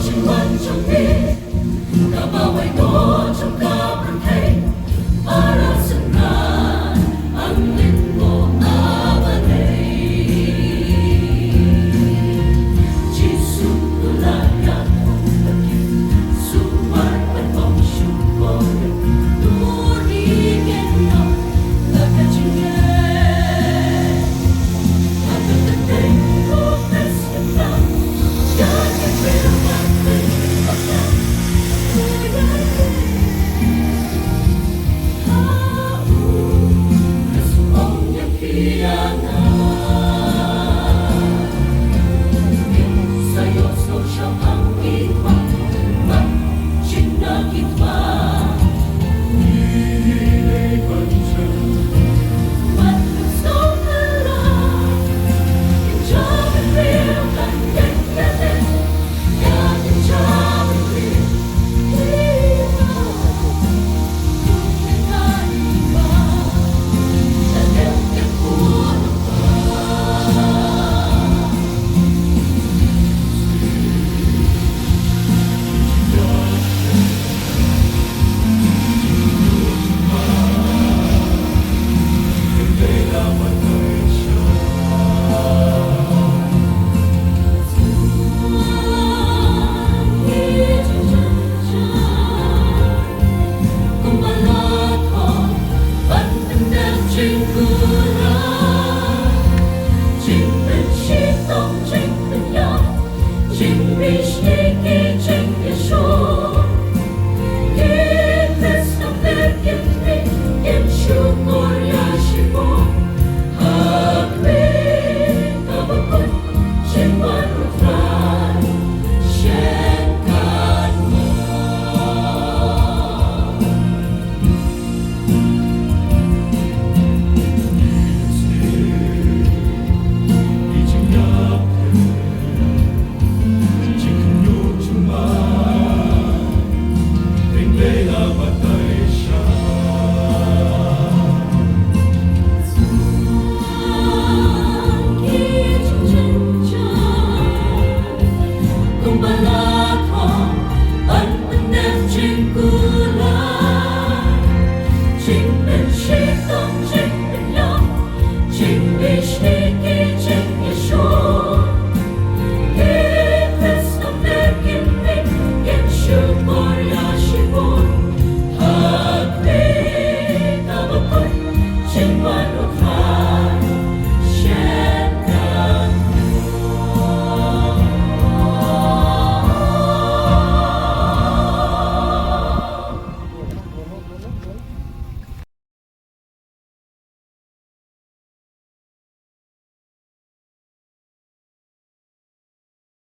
chính văn trong bi cả bao ngày đó trong cả phần thấy ara senang angin mo abalay Jisu tulayan mo sumar at pangsyuko turigin mo nagkachingay at nagtatay ko testimony God can feel my faith of love chính vì khi chính Giêsu